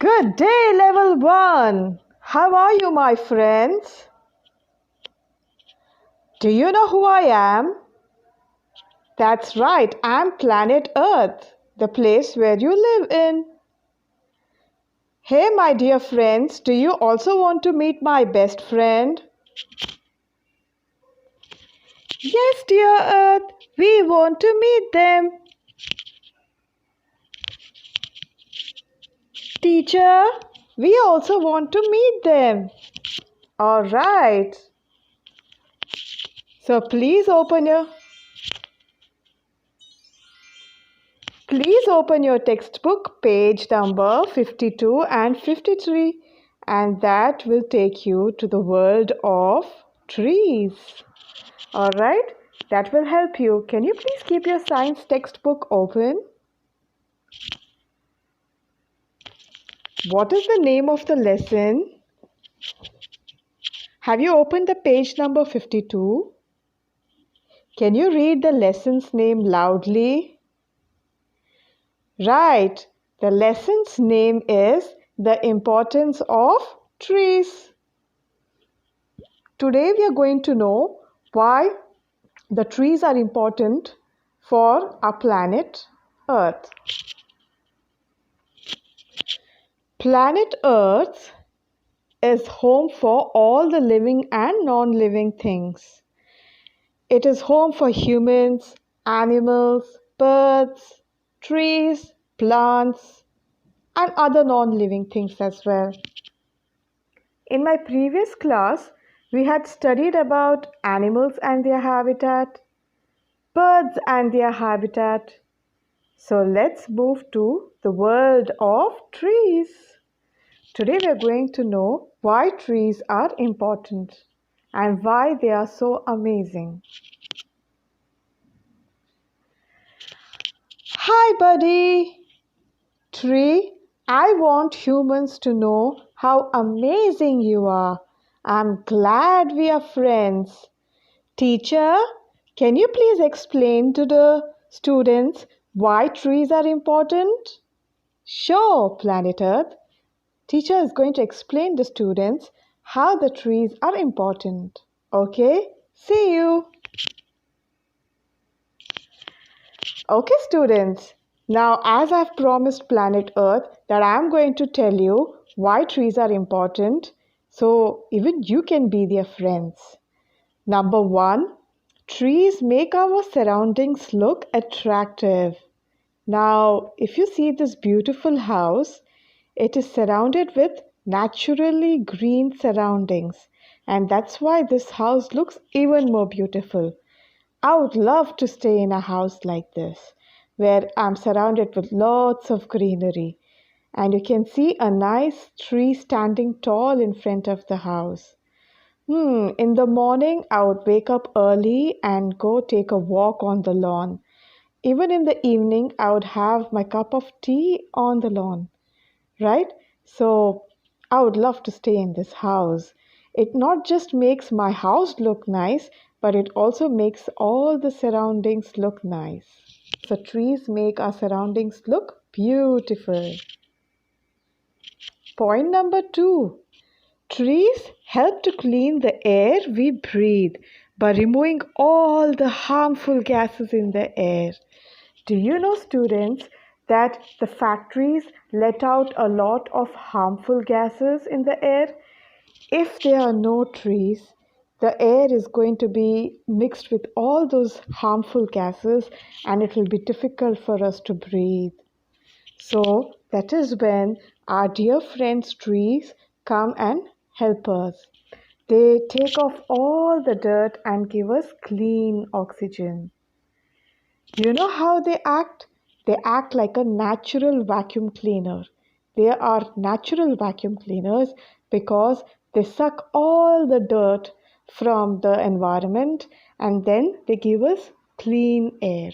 Good day, level 1. How are you, my friends? Do you know who I am? That's right, I'm planet Earth, the place where you live in. Hey, my dear friends, do you also want to meet my best friend? Yes, dear Earth, we want to meet them. Teacher, we also want to meet them. All right. So please open your textbook page number 52 and 53, and that will take you to the world of trees. All right, that will help you. Can you please keep your science textbook open? What is the name of the lesson? Have you opened the page number 52? Can you read the lesson's name loudly? Right, the lesson's name is The Importance of Trees. Today we are going to know why the trees are important for our planet Earth. Planet Earth is home for all the living and non-living things. It is home for humans, animals, birds, trees, plants, and other non-living things as well. In my previous class, we had studied about animals and their habitat, birds and their habitat. So let's move to the world of trees. Today we are going to know why trees are important and why they are so amazing. Hi, buddy. Tree, I want humans to know how amazing you are. I'm glad we are friends. Teacher, can you please explain to the students why trees are important? Sure, Planet Earth. Teacher is going to explain to students how the trees are important. Okay, see you. Okay, students. Now, as I've promised Planet Earth that I'm going to tell you why trees are important, so even you can be their friends. Number 1, trees make our surroundings look attractive. Now, if you see this beautiful house, it is surrounded with naturally green surroundings, and that's why this house looks even more beautiful. I would love to stay in a house like this, where I'm surrounded with lots of greenery, and you can see a nice tree standing tall in front of the house. In the morning, I would wake up early and go take a walk on the lawn. Even in the evening, I would have my cup of tea on the lawn, right? So I would love to stay in this house. It not just makes my house look nice, but it also makes all the surroundings look nice. So trees make our surroundings look beautiful. Point number 2. Trees help to clean the air we breathe by removing all the harmful gases in the air. Do you know, students, that the factories let out a lot of harmful gases in the air? If there are no trees, the air is going to be mixed with all those harmful gases and it will be difficult for us to breathe. So that is when our dear friends trees come and help us. They take off all the dirt and give us clean oxygen. You know how they act? They act like a natural vacuum cleaner. They are natural vacuum cleaners because they suck all the dirt from the environment and then they give us clean air,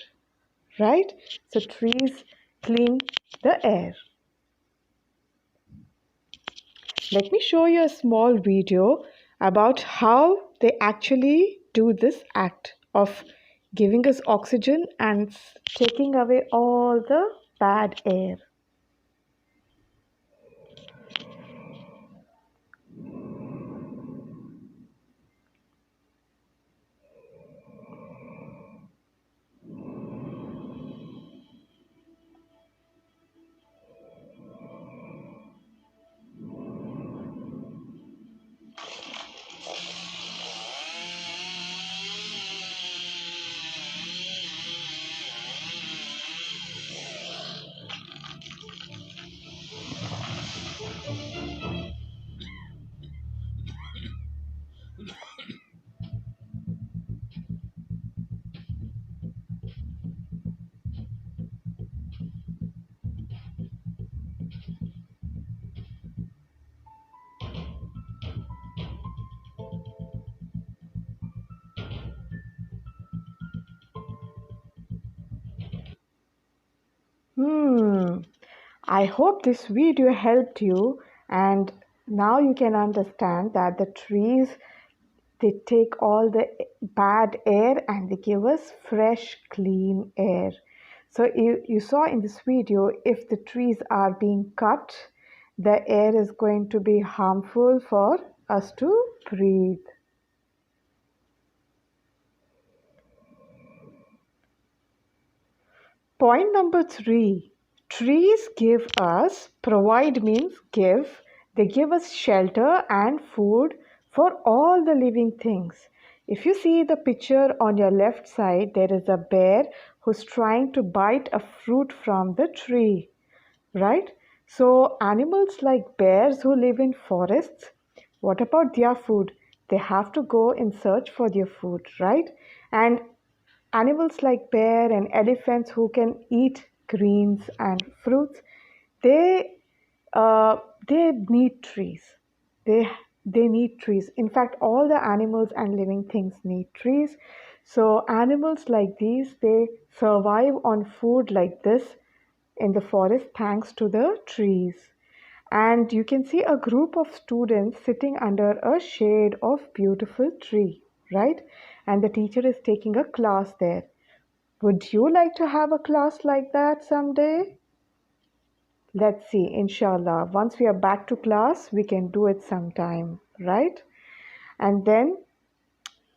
right? So trees clean the air. Let me show you a small video about how they actually do this act of giving us oxygen and taking away all the bad air. Hmm. I hope this video helped you, and now you can understand that the trees, they take all the bad air and they give us fresh, clean air. So you saw in this video, if the trees are being cut, the air is going to be harmful for us to breathe. Point number three, trees provide means give, they give us shelter and food for all the living things. If you see the picture on your left side, there is a bear who's trying to bite a fruit from the tree, right? So, animals like bears who live in forests, what about their food? They have to go in search for their food, right? And animals like bear and elephants who can eat greens and fruits, they uh, they need trees. They they need trees. In fact, all the animals and living things need trees. So animals like these, they survive on food like this in the forest thanks to the trees. And you can see a group of students sitting under a shade of beautiful tree, right? And the teacher is taking a class there. Would you like to have a class like that someday? Let's see, inshallah. Once we are back to class, we can do it sometime, right? And then,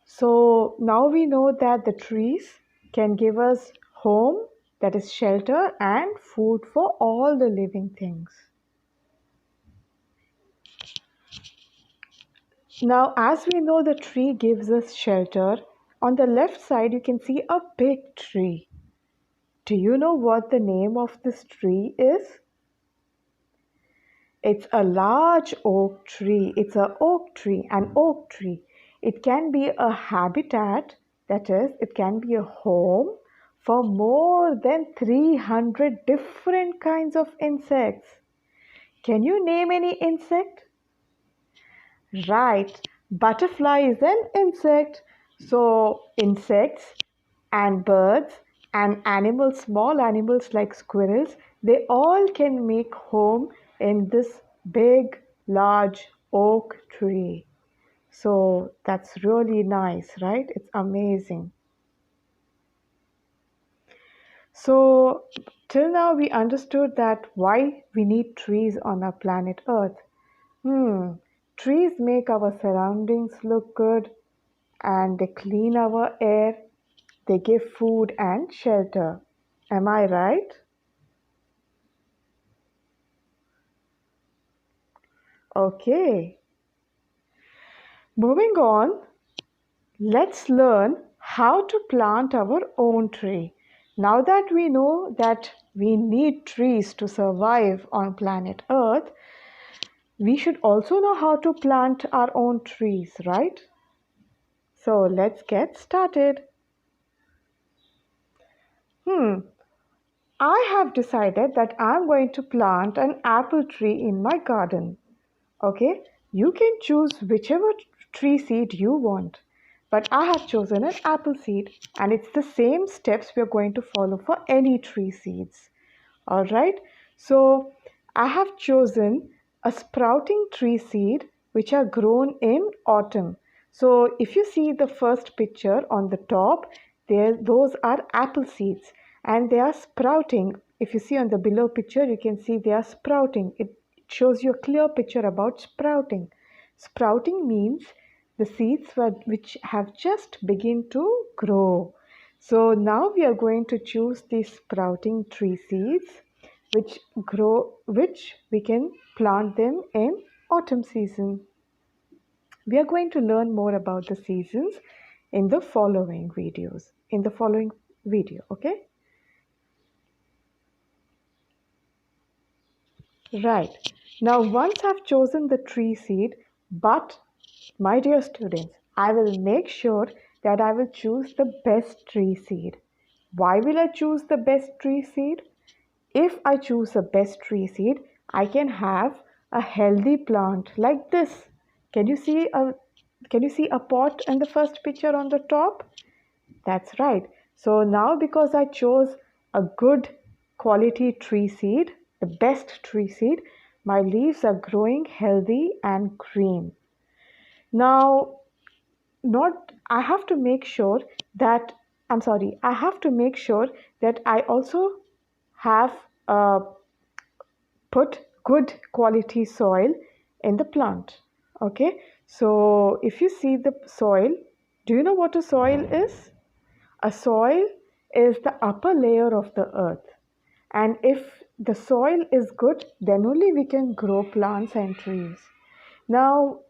so now we know that the trees can give us home, that is shelter, and food for all the living things. Now, as we know, the tree gives us shelter. On the left side, you can see a big tree. Do you know what the name of this tree is? It's a large oak tree. It's an oak tree, an oak tree. It can be a habitat, that is, it can be a home for more than 300 different kinds of insects. Can you name any insect? Right, butterfly is an insect. So, insects and birds and animals, small animals like squirrels, they all can make home in this big, large oak tree. So, that's really nice, right? It's amazing. So, till now we understood that why we need trees on our planet Earth. Hmm, trees make our surroundings look good and they clean our air, they give food and shelter. Am I right? Okay. Moving on, let's learn how to plant our own tree. Now that we know that we need trees to survive on planet Earth, we should also know how to plant our own trees, right? So let's get started. Hmm, I have decided that I'm going to plant an apple tree in my garden. Okay, you can choose whichever tree seed you want, but I have chosen an apple seed, and it's the same steps we are going to follow for any tree seeds. All right, so I have chosen a sprouting tree seed which are grown in autumn. So if you see the first picture on the top, there those are apple seeds and they are sprouting. If you see on the below picture, you can see they are sprouting. It shows you a clear picture about sprouting. Sprouting means the seeds which have just begin to grow. So now we are going to choose these sprouting tree seeds which we can plant them in autumn season. We are going to learn more about the seasons in the following video, okay? Right. Now once I've chosen the tree seed, but my dear students, I will make sure that I will choose the best tree seed. Why will I choose the best tree seed? If I choose the best tree seed, I can have a healthy plant like this. Can you see a can you see a pot in the first picture on the top? That's right. So now because I chose a good quality tree seed, the best tree seed. My leaves are growing healthy and green. Now, not I have to make sure that I have to make sure that I also have put good quality soil in the plant. Okay, so if you see the soil, do you know what a soil is? A soil is the upper layer of the earth, and if the soil is good, then only we can grow plants and trees. Now,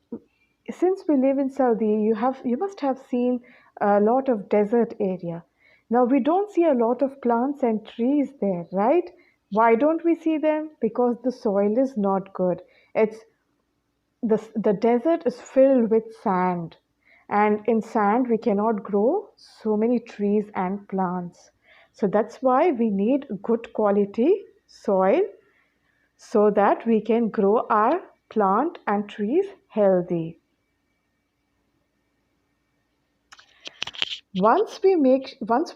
since we live in Saudi, you must have seen a lot of desert area. Now we don't see a lot of plants and trees there, right? Why don't we see them? Because the soil is not good. It's the desert is filled with sand, and in sand we cannot grow so many trees and plants. So that's why we need good quality soil so that we can grow our plant and trees healthy. Once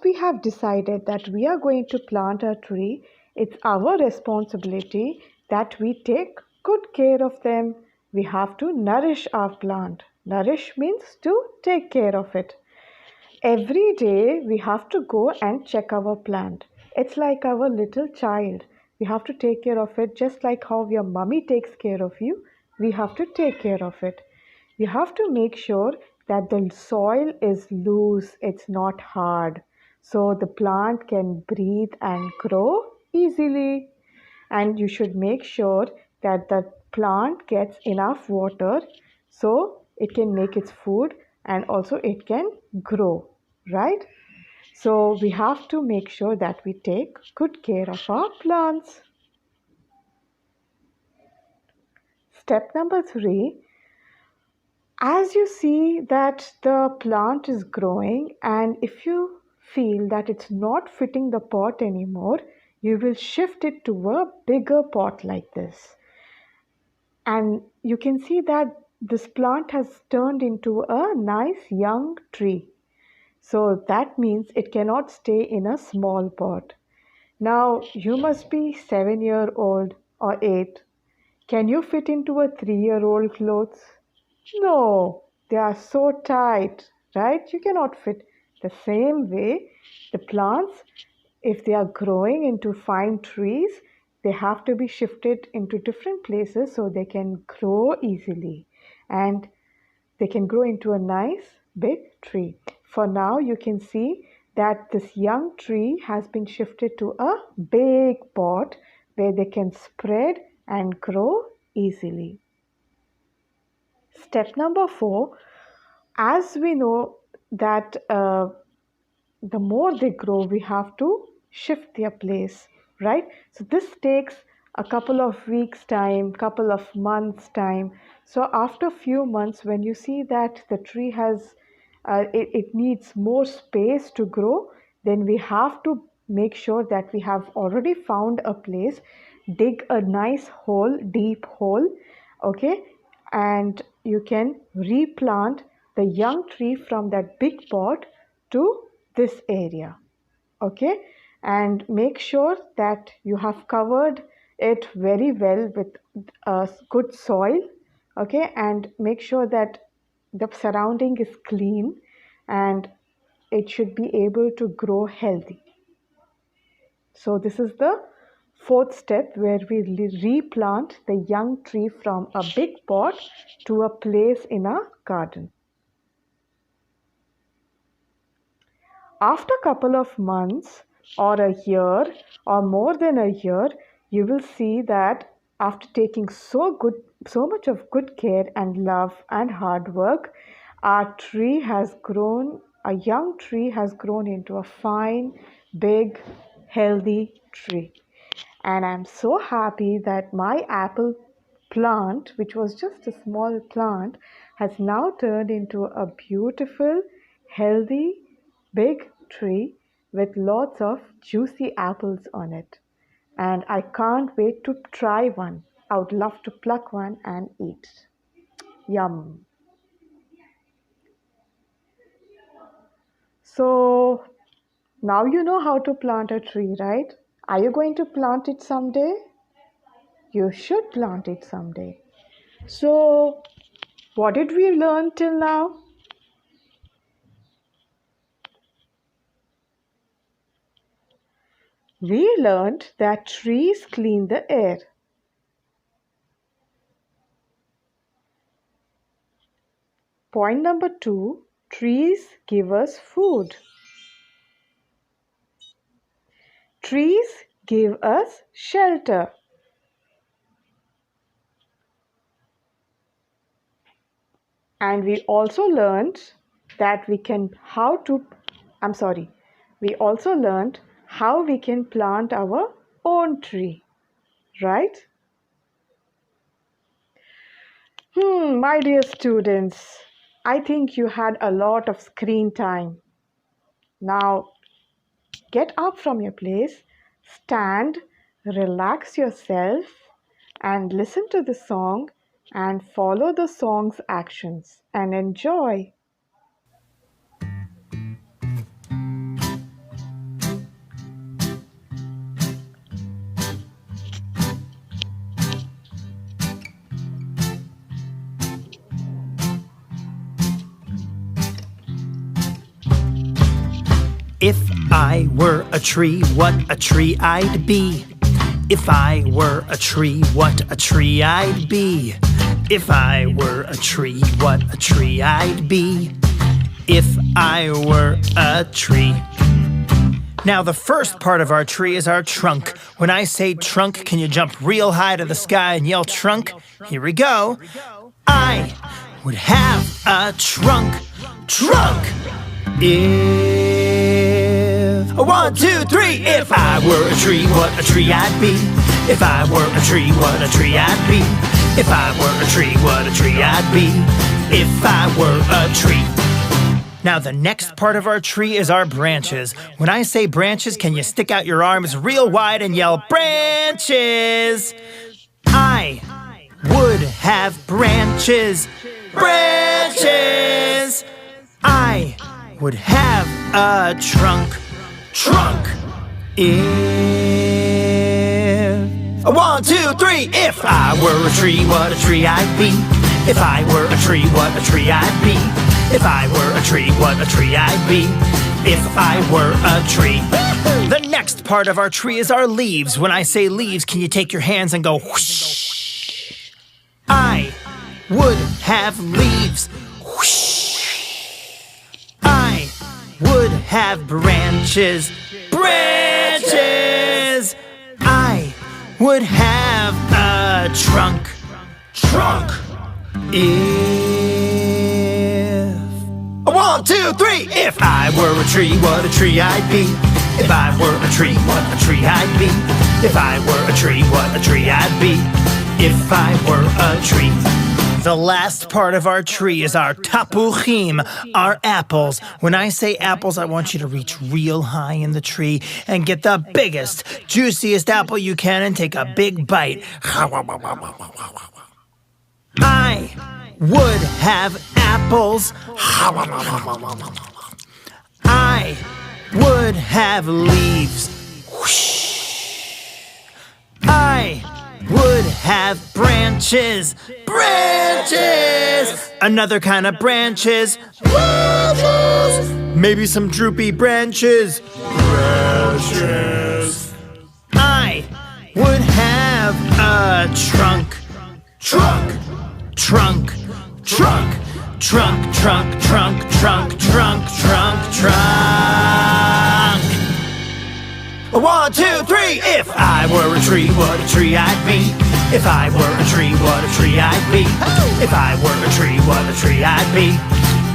we have decided that we are going to plant a tree, it's our responsibility that we take good care of them. We have to nourish our plant. Nourish means to take care of it. Every day we have to go and check our plant. It's like our little child. We have to take care of it just like how your mummy takes care of you. We have to take care of it. You have to make sure that the soil is loose, it's not hard, so the plant can breathe and grow easily. And you should make sure that the plant gets enough water so it can make its food and also it can grow, right? So we have to make sure that we take good care of our plants. Step number 3, as you see that the plant is growing, and if you feel that it's not fitting the pot anymore, you will shift it to a bigger pot like this. And you can see that this plant has turned into a nice young tree. So that means it cannot stay in a small pot. Now you must be 7-year old or 8. Can you fit into a 3-year-old clothes? No, they are so tight, right? You cannot fit. The same way, the plants, if they are growing into fine trees, they have to be shifted into different places so they can grow easily and they can grow into a nice big tree. For now, you can see that this young tree has been shifted to a big pot where they can spread and grow easily. Step number 4, as we know that the more they grow, we have to shift their place, right? So this takes a couple of weeks time, couple of months time. So after few months, when you see that the tree has it needs more space to grow, then we have to make sure that we have already found a place, dig a nice hole, deep hole, okay, and you can replant the young tree from that big pot to this area, okay, and make sure that you have covered it very well with good soil, okay, and make sure that the surrounding is clean and it should be able to grow healthy. So this is the 4th step where we replant the young tree from a big pot to a place in a garden. After a couple of months or a year or more than a year, you will see that after taking so much of good care and love and hard work, a young tree has grown into a fine, big, healthy tree. And I'm so happy that my apple plant, which was just a small plant, has now turned into a beautiful, healthy, big tree with lots of juicy apples on it. And I can't wait to try one. I would love to pluck one and eat. Yum. So now you know how to plant a tree, right? Are you going to plant it someday? You should plant it someday. So, what did we learn till now? We learned that trees clean the air. Point number 2, trees give us food. Trees give us shelter. And we also learned that we also learned how we can plant our own tree, right? My dear students, I think you had a lot of screen time. Now get up from your place, stand, relax yourself, and listen to the song and follow the song's actions and enjoy. If I were a tree, what a tree I'd be. If I were a tree, what a tree I'd be. If I were a tree, what a tree I'd be. If I were a tree. Now the first part of our tree is our trunk. When I say trunk, can you jump real high to the sky and yell trunk? Here we go. I would have a trunk. Trunk. If 1, 2, 3. If I were a tree, what a tree I'd be. If I were a tree, what a tree I'd be. If I were a tree, what a tree I'd be. If I were a tree. Now the next part of our tree is our branches. When I say branches, can you stick out your arms real wide and yell branches? I would have branches. Branches. I would have a trunk. Trunk. If 1, 2, 3. If I were a tree, what a tree I'd be. If I were a tree, what a tree I'd be. If I were a tree, what a tree I'd be. If I were a tree. The next part of our tree is our leaves. When I say leaves, can you take your hands and go whoosh? I would have leaves. Whoosh. I would have branches. Branches. I would have a trunk. Trunk. If 1, 2, 3. If I were a tree, what a tree I'd be. If I were a tree, what a tree I'd be. If I were a tree, what a tree I'd be. If I were a tree. The last part of our tree is our tapuchim, our apples. When I say apples, I want you to reach real high in the tree and get the biggest, juiciest apple you can and take a big bite. I would have apples. I would have leaves. I would have branches. Branches! Another kind of branches. Branches! Maybe some droopy branches. Branches! I would have a trunk. Trunk! Trunk! Trunk! Trunk, trunk, trunk, trunk, trunk, trunk, trunk. 1, 2, 3. If I were a tree, what a tree I'd be. If I were a tree, what a tree I'd be. If I were a tree, what a tree I'd be.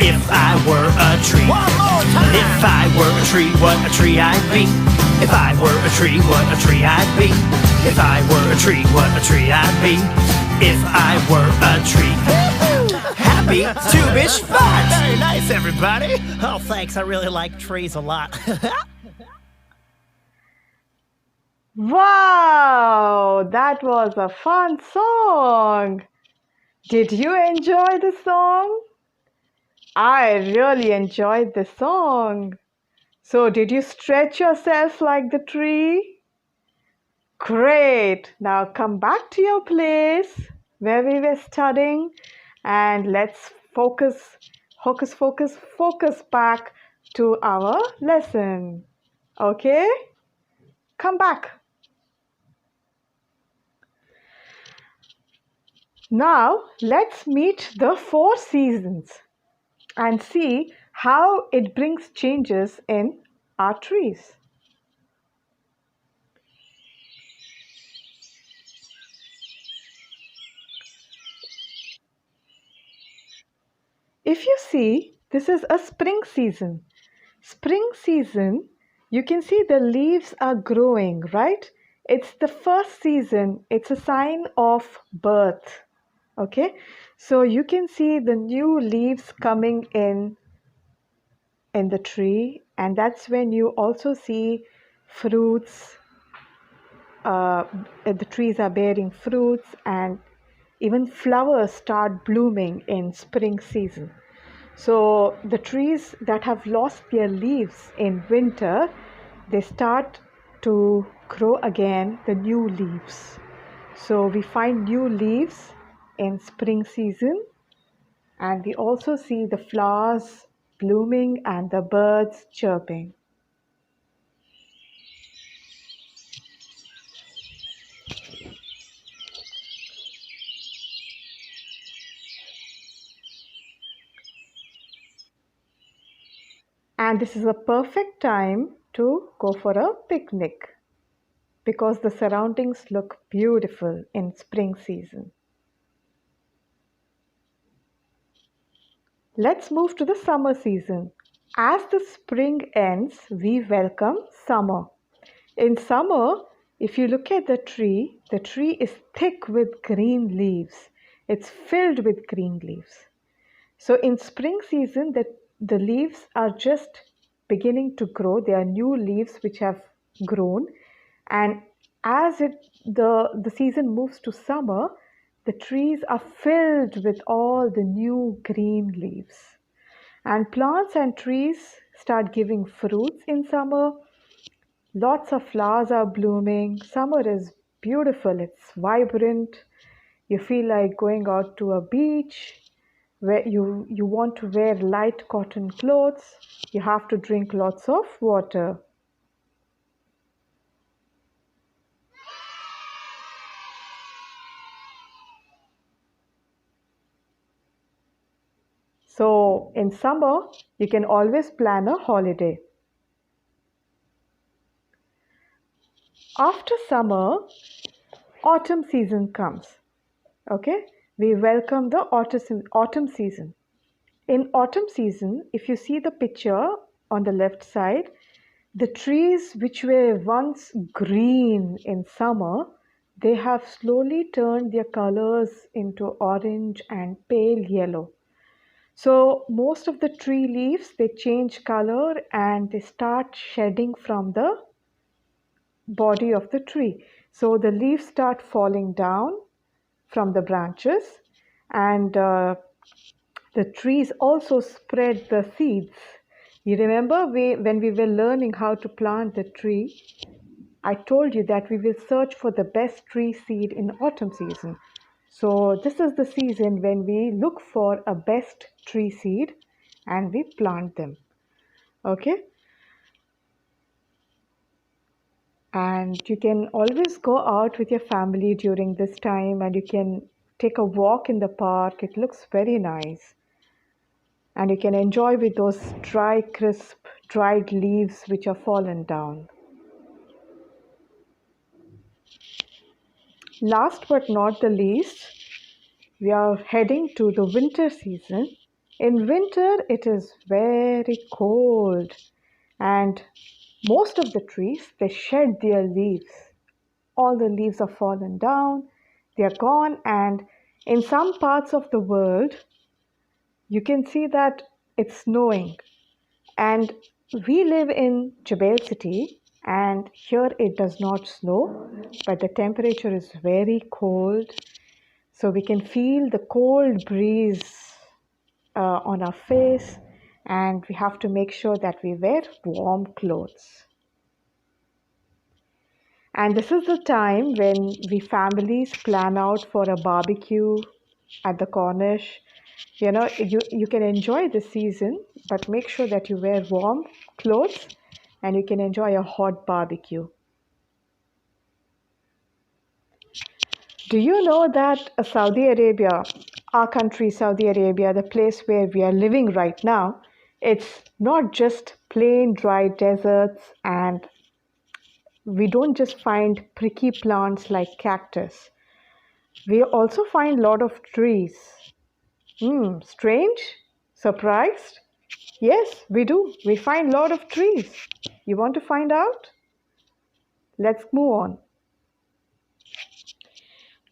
If I were a tree. One more time. If I were a tree, what a tree I'd be. If I were a tree, what a tree I'd be. If I were a tree, what a tree I'd be. If I were a tree. Happy Tubish Fun! Very nice, everybody. Oh, thanks. I really like trees a lot. Wow, that was a fun song. Did you enjoy the song? I really enjoyed the song. So, did you stretch yourself like the tree? Great. Now come back to your place where we were studying and let's focus back to our lesson. Okay? Come back. Now let's meet the four seasons and see how it brings changes in our trees. If you see, this is a spring season. Spring season, you can see the leaves are growing, right? It's the first season, it's a sign of birth. Okay, so you can see the new leaves coming in the tree, and that's when you also see fruits. The trees are bearing fruits, and even flowers start blooming in spring season. So the trees that have lost their leaves in winter, they start to grow again the new leaves. So we find new leaves in spring season, and we also see the flowers blooming and the birds chirping. And this is a perfect time to go for a picnic because the surroundings look beautiful in spring season. Let's move to the summer season. As the spring ends, we welcome summer. In summer, if you look at the tree is thick with green leaves. It's filled with green leaves. So in spring season, the leaves are just beginning to grow. They are new leaves which have grown. And as the season moves to summer, the trees are filled with all the new green leaves. And plants and trees start giving fruits in summer. Lots of flowers are blooming. Summer is beautiful, it's vibrant. You feel like going out to a beach where you want to wear light cotton clothes. You have to drink lots of water. So in summer, you can always plan a holiday. After summer, autumn season comes. Okay, we welcome the autumn season. In autumn season, if you see the picture on the left side, the trees which were once green in summer, they have slowly turned their colors into orange and pale yellow. So most of the tree leaves, they change color and they start shedding from the body of the tree. So the leaves start falling down from the branches, and the trees also spread the seeds. You remember when we were learning how to plant the tree, I told you that we will search for the best tree seed in autumn season. So this is the season when we look for a best tree seed and we plant them. Okay? And you can always go out with your family during this time and you can take a walk in the park. It looks very nice. And you can enjoy with those dry, crisp, dried leaves which are fallen down. Last but not the least, we are heading to the winter season. In winter, it is very cold, and most of the trees they shed their leaves. All the leaves are fallen down, they are gone, and in some parts of the world, you can see that it's snowing. And we live in Jebel City, and here it does not snow, but the temperature is very cold. So we can feel the cold breeze on our face, and we have to make sure that we wear warm clothes. And this is the time when we families plan out for a barbecue at the Cornish. You can enjoy the season, but make sure that you wear warm clothes and you can enjoy a hot barbecue. Do you know that Saudi Arabia, our country, Saudi Arabia, the place where we are living right now, it's not just plain dry deserts, and we don't just find pricky plants like cactus. We also find a lot of trees. Strange? Surprised? Yes, we do. We find a lot of trees. You want to find out? Let's move on.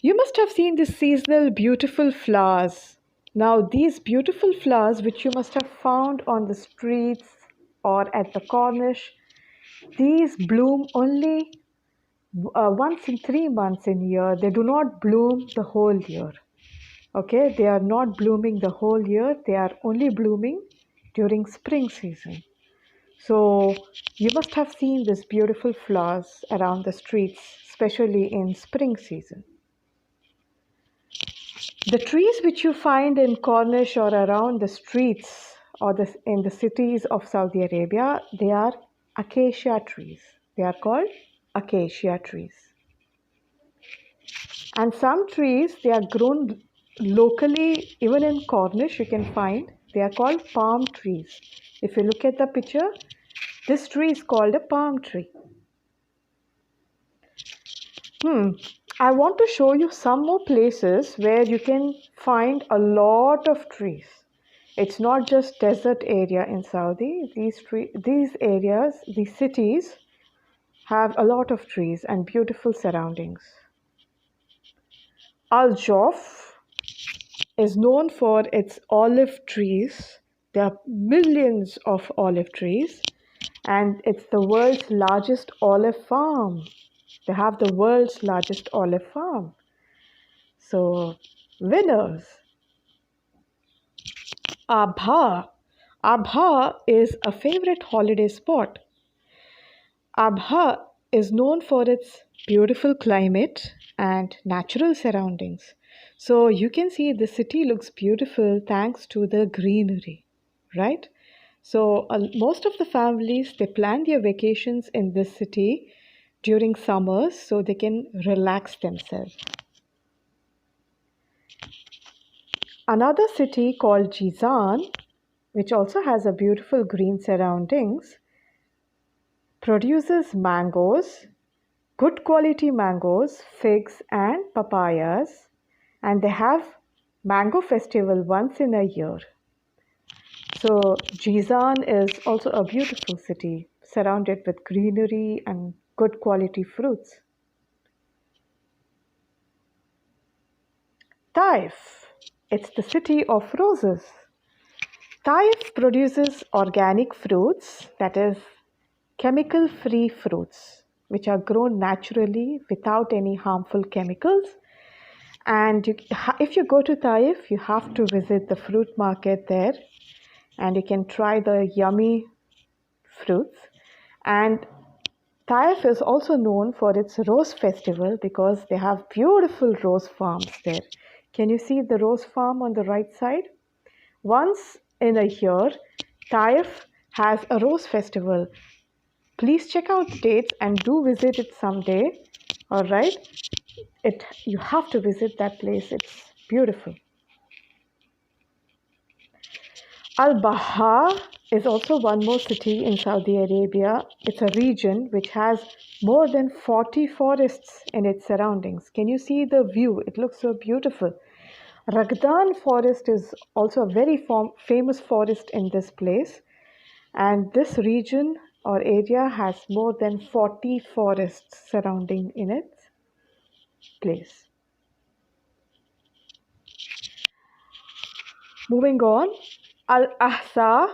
You must have seen these seasonal beautiful flowers. Now, these beautiful flowers, which you must have found on the streets or at the Cornish, these bloom only once in 3 months in a year. They do not bloom the whole year. Okay, they are not blooming the whole year. They are only blooming during spring season. So you must have seen these beautiful flowers around the streets, especially in spring season. The trees which you find in Cornish or around the streets or in the cities of Saudi Arabia, they are acacia trees. They are called acacia trees. And some trees, they are grown locally, even in Cornish, you can find, they are called palm trees. If you look at the picture, this tree is called a palm tree. I want to show you some more places where you can find a lot of trees. It's not just desert area in Saudi. These areas, these cities have a lot of trees and beautiful surroundings. Al Jof is known for its olive trees. There are millions of olive trees, and it's the world's largest olive farm. They have the world's largest olive farm. So, winners. Abha. Abha is a favorite holiday spot. Abha is known for its beautiful climate and natural surroundings. So you can see the city looks beautiful thanks to the greenery, right? So most of the families, they plan their vacations in this city during summers so they can relax themselves. Another city called Jizan, which also has a beautiful green surroundings, produces mangoes, good quality mangoes, figs and papayas, and they have mango festival once in a year. So Jizan is also a beautiful city surrounded with greenery and good quality fruits. Taif, it's the city of roses. Taif produces organic fruits, that is chemical-free fruits, which are grown naturally without any harmful chemicals. And if you go to Taif, you have to visit the fruit market there, and you can try the yummy fruits. And Taif is also known for its rose festival because they have beautiful rose farms there. Can you see the rose farm on the right side? Once in a year, Taif has a rose festival. Please check out the dates and do visit it someday. All right, you have to visit that place. It's beautiful. Al-Baha is also one more city in Saudi Arabia. It's a region which has more than 40 forests in its surroundings. Can you see the view? It looks so beautiful. Ragdan forest is also a very famous forest in this place. And this region or area has more than 40 forests surrounding in its place. Moving on, Al-Ahsa,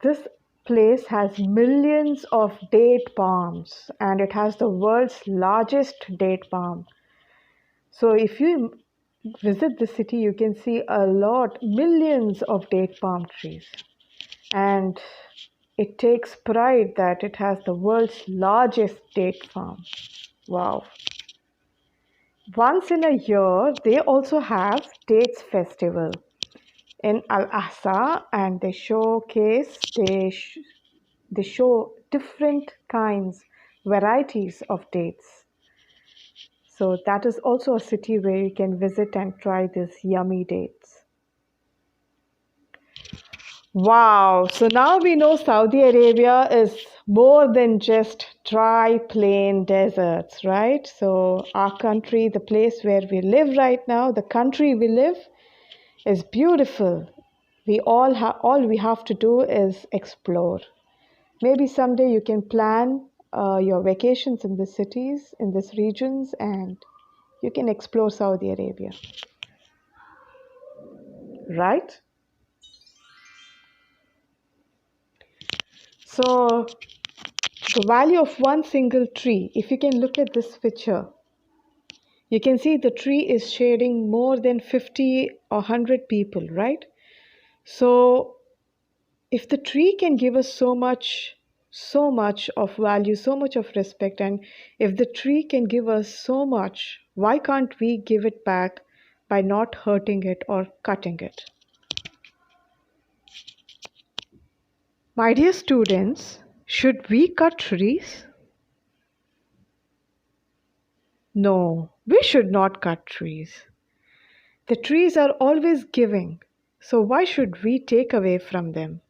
this place has millions of date palms and it has the world's largest date palm. So if you visit the city, you can see millions of date palm trees. And it takes pride that it has the world's largest date farm. Wow. Once in a year, they also have Dates Festival in Al-Asa, and they show different kinds, varieties of dates. So that is also a city where you can visit and try these yummy dates. Wow, so now we know Saudi Arabia is more than just dry, plain deserts, right? So, our country, the place where we live right now, the country we live is beautiful. All we have to do is explore. Maybe someday you can plan your vacations in the cities, in these regions, and you can explore Saudi Arabia, right? So, the value of one single tree, if you can look at this picture, you can see the tree is shading more than 50 or 100 people, right? So, if the tree can give us so much of value, so much of respect, and if the tree can give us so much, why can't we give it back by not hurting it or cutting it? My dear students, should we cut trees? No, we should not cut trees. The trees are always giving. So why should we take away from them?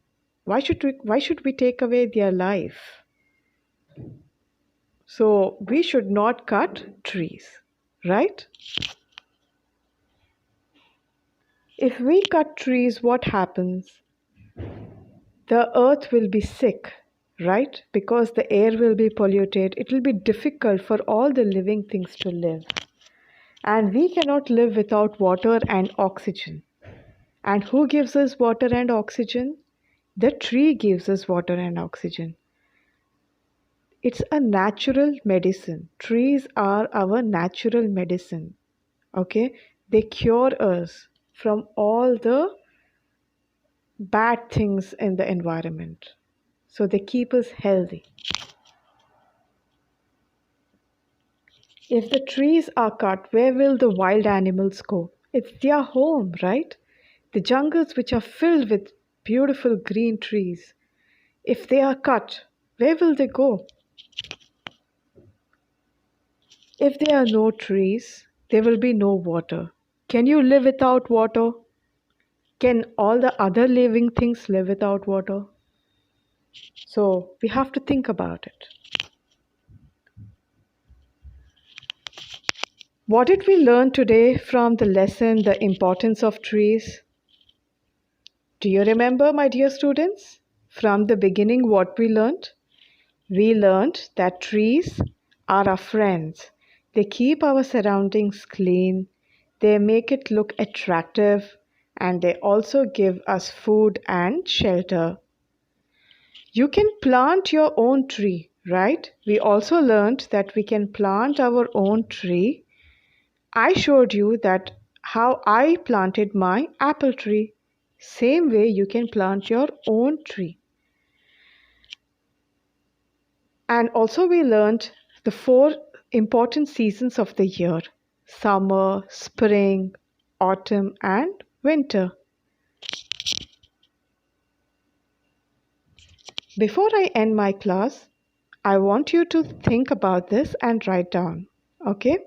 Why should we take away their life? So we should not cut trees, right? If we cut trees, what happens? The earth will be sick, right? Because the air will be polluted. It will be difficult for all the living things to live. And we cannot live without water and oxygen. And who gives us water and oxygen? The tree gives us water and oxygen. It's a natural medicine. Trees are our natural medicine. Okay? They cure us from all the bad things in the environment. So they keep us healthy. If the trees are cut, where will the wild animals go? It's their home, right? The jungles which are filled with beautiful green trees. If they are cut, where will they go? If there are no trees, there will be no water. Can you live without water? Can all the other living things live without water? So we have to think about it. What did we learn today from the lesson, The Importance of Trees? Do you remember, my dear students? From the beginning, what we learned? We learned that trees are our friends. They keep our surroundings clean, they make it look attractive, and they also give us food and shelter. You can plant your own tree, right? We also learned that we can plant our own tree. I showed you that how I planted my apple tree. Same way you can plant your own tree. And also we learned the four important seasons of the year: summer, spring, autumn, and winter. Before I end my class, I want you to think about this and write down. Okay?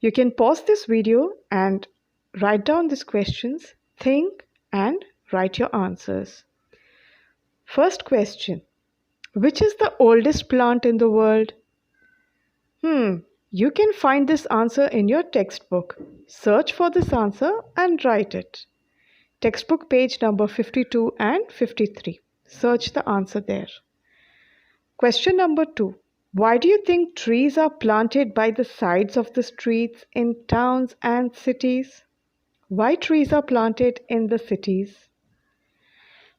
You can pause this video and write down these questions, think, and write your answers. First question: which is the oldest plant in the world? You can find this answer in your textbook. Search for this answer and write it. Textbook page number 52 and 53. Search the answer there. Question number 2. Why do you think trees are planted by the sides of the streets in towns and cities? Why trees are planted in the cities?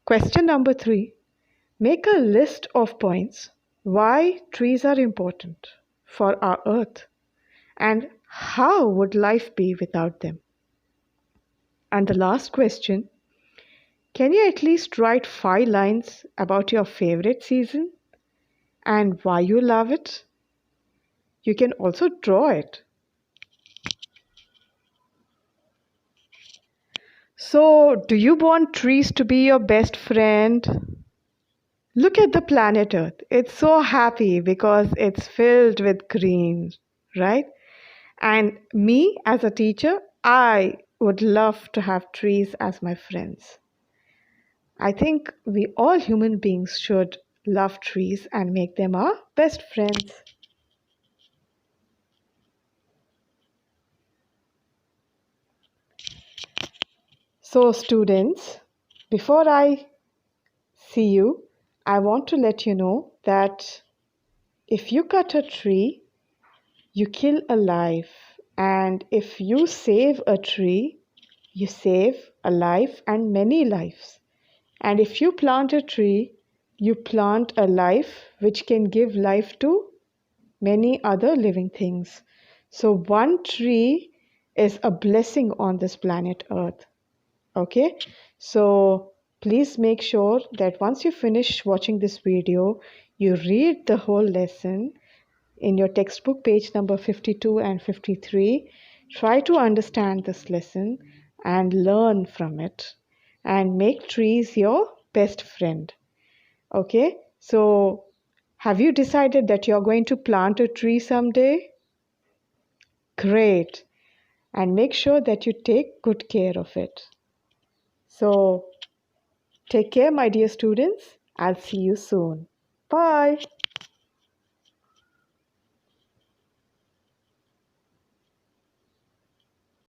Question number 3. Make a list of points why trees are important for our earth and how would life be without them? And the last question: can you at least write 5 lines about your favorite season and why you love it? You can also draw it. So, do you want trees to be your best friend? Look at the planet Earth. It's so happy because it's filled with green, right? And me as a teacher, I would love to have trees as my friends. I think we all human beings should love trees and make them our best friends. So, students, before I see you, I want to let you know that if you cut a tree, you kill a life. And if you save a tree, you save a life and many lives. And if you plant a tree, you plant a life which can give life to many other living things. So, one tree is a blessing on this planet Earth. Okay, so please make sure that once you finish watching this video, you read the whole lesson in your textbook, page number 52 and 53. Try to understand this lesson and learn from it and make trees your best friend. Okay, so have you decided that you're going to plant a tree someday? Great, and make sure that you take good care of it. So, take care, my dear students. I'll see you soon. Bye.